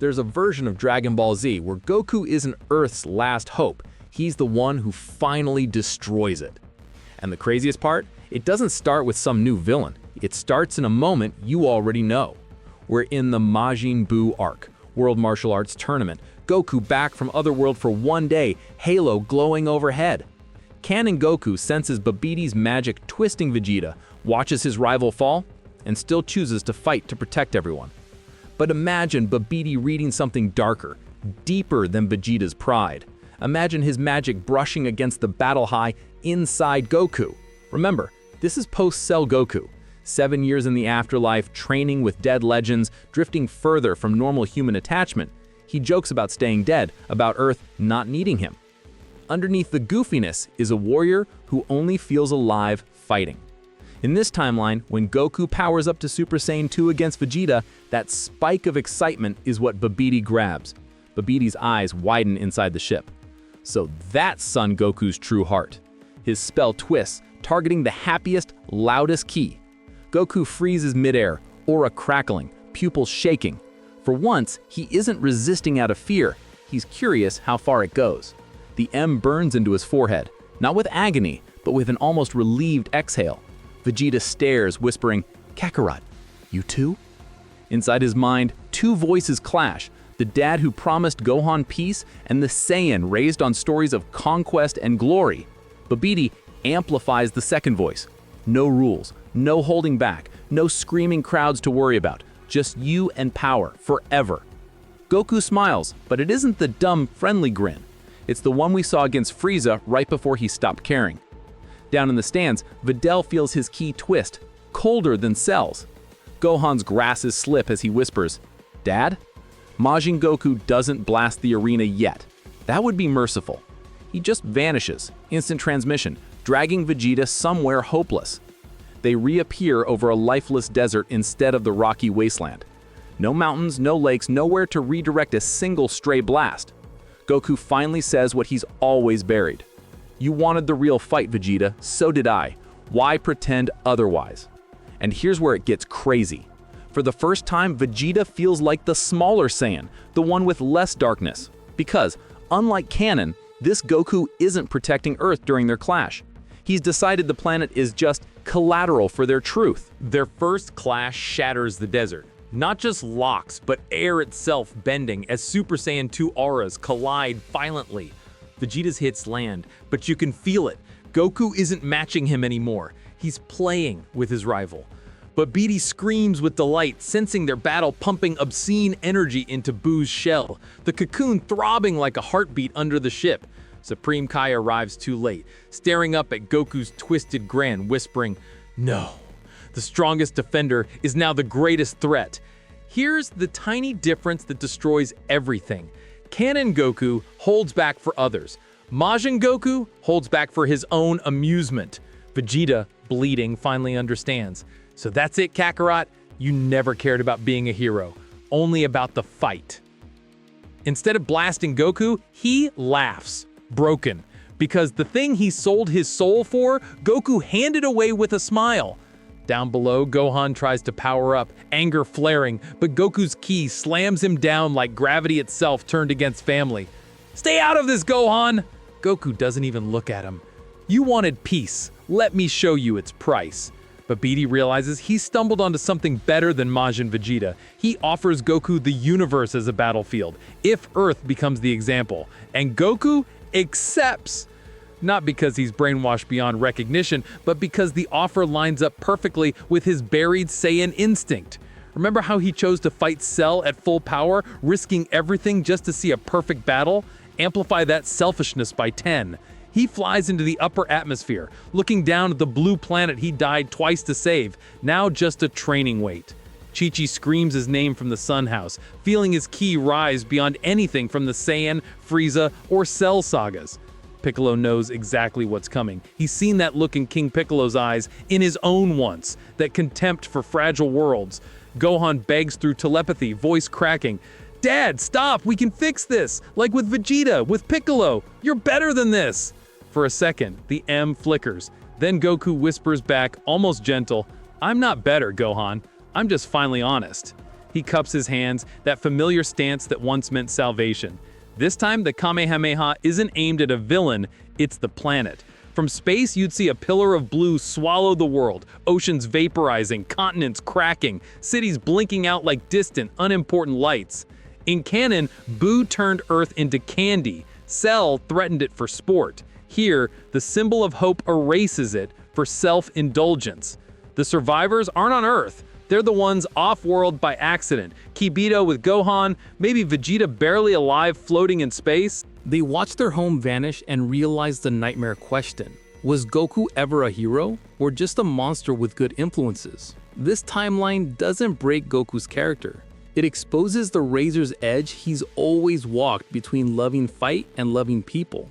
There's a version of Dragon Ball Z where Goku isn't Earth's last hope. He's the one who finally destroys it. And the craziest part? It doesn't start with some new villain. It starts in a moment you already know. We're in the Majin Buu arc, World Martial Arts Tournament. Goku back from Otherworld for one day, halo glowing overhead. Canon Goku senses Babidi's magic twisting Vegeta, watches his rival fall, and still chooses to fight to protect everyone. But imagine Babidi reading something darker, deeper than Vegeta's pride. Imagine his magic brushing against the battle high inside Goku. Remember, this is post-Cell Goku. 7 years in the afterlife, training with dead legends, drifting further from normal human attachment. He jokes about staying dead, about Earth not needing him. Underneath the goofiness is a warrior who only feels alive fighting. In this timeline, when Goku powers up to Super Saiyan 2 against Vegeta, that spike of excitement is what Babidi grabs. Babidi's eyes widen inside the ship. So that's Son Goku's true heart. His spell twists, targeting the happiest, loudest ki. Goku freezes midair, aura crackling, pupils shaking. For once, he isn't resisting out of fear. He's curious how far it goes. The M burns into his forehead, not with agony, but with an almost relieved exhale. Vegeta stares, whispering, "Kakarot, you too?" Inside his mind, two voices clash, the dad who promised Gohan peace and the Saiyan raised on stories of conquest and glory. Babidi amplifies the second voice. No rules, no holding back, no screaming crowds to worry about, just you and power, forever. Goku smiles, but it isn't the dumb, friendly grin. It's the one we saw against Frieza right before he stopped caring. Down in the stands, Videl feels his ki twist, colder than Cell's. Gohan's grasses slip as he whispers, "Dad?" Majin Goku doesn't blast the arena yet. That would be merciful. He just vanishes, instant transmission, dragging Vegeta somewhere hopeless. They reappear over a lifeless desert instead of the rocky wasteland. No mountains, no lakes, nowhere to redirect a single stray blast. Goku finally says what he's always buried. "You wanted the real fight, Vegeta, so did I. Why pretend otherwise?" And here's where it gets crazy. For the first time, Vegeta feels like the smaller Saiyan, the one with less darkness. Because, unlike canon, this Goku isn't protecting Earth during their clash. He's decided the planet is just collateral for their truth. Their first clash shatters the desert. Not just locks, but air itself bending as Super Saiyan 2 auras collide violently. Vegeta's hits land, but you can feel it. Goku isn't matching him anymore. He's playing with his rival. Babidi screams with delight, sensing their battle pumping obscene energy into Buu's shell, the cocoon throbbing like a heartbeat under the ship. Supreme Kai arrives too late, staring up at Goku's twisted grin, whispering, "No, the strongest defender is now the greatest threat." Here's the tiny difference that destroys everything. Canon Goku holds back for others. Majin Goku holds back for his own amusement. Vegeta, bleeding, finally understands. So that's it, Kakarot. You never cared about being a hero, only about the fight. Instead of blasting Goku, he laughs, broken, because the thing he sold his soul for, Goku handed away with a smile. Down below, Gohan tries to power up, anger flaring, but Goku's ki slams him down like gravity itself turned against family. "Stay out of this, Gohan!" Goku doesn't even look at him. "You wanted peace. Let me show you its price." Babidi realizes he stumbled onto something better than Majin Vegeta. He offers Goku the universe as a battlefield, if Earth becomes the example. And Goku accepts. Not because he's brainwashed beyond recognition, but because the offer lines up perfectly with his buried Saiyan instinct. Remember how he chose to fight Cell at full power, risking everything just to see a perfect battle? Amplify that selfishness by 10. He flies into the upper atmosphere, looking down at the blue planet he died twice to save, now just a training weight. Chi-Chi screams his name from the Sun House, feeling his ki rise beyond anything from the Saiyan, Frieza, or Cell sagas. Piccolo knows exactly what's coming. He's seen that look in King Piccolo's eyes in his own once, that contempt for fragile worlds. Gohan begs through telepathy, voice cracking, "Dad, stop! We can fix this! Like with Vegeta, with Piccolo! You're better than this!" For a second, the M flickers. Then Goku whispers back, almost gentle, "I'm not better, Gohan. I'm just finally honest." He cups his hands, that familiar stance that once meant salvation. This time, the Kamehameha isn't aimed at a villain, it's the planet. From space, you'd see a pillar of blue swallow the world, oceans vaporizing, continents cracking, cities blinking out like distant, unimportant lights. In canon, Boo turned Earth into candy. Cell threatened it for sport. Here, the symbol of hope erases it for self-indulgence. The survivors aren't on Earth. They're the ones off-world by accident. Kibito with Gohan, maybe Vegeta barely alive floating in space. They watch their home vanish and realize the nightmare question. Was Goku ever a hero, or just a monster with good influences? This timeline doesn't break Goku's character. It exposes the razor's edge he's always walked between loving fight and loving people.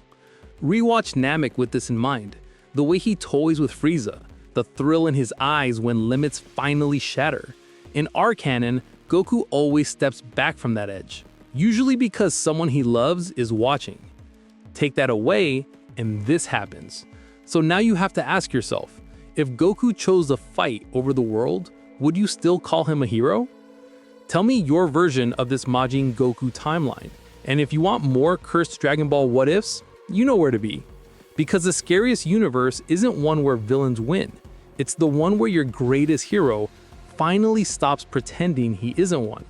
Rewatch Namek with this in mind. The way he toys with Frieza, the thrill in his eyes when limits finally shatter. In our canon, Goku always steps back from that edge, usually because someone he loves is watching. Take that away, and this happens. So now you have to ask yourself, if Goku chose the fight over the world, would you still call him a hero? Tell me your version of this Majin Goku timeline. And if you want more cursed Dragon Ball what-ifs, you know where to be. Because the scariest universe isn't one where villains win. It's the one where your greatest hero finally stops pretending he isn't one.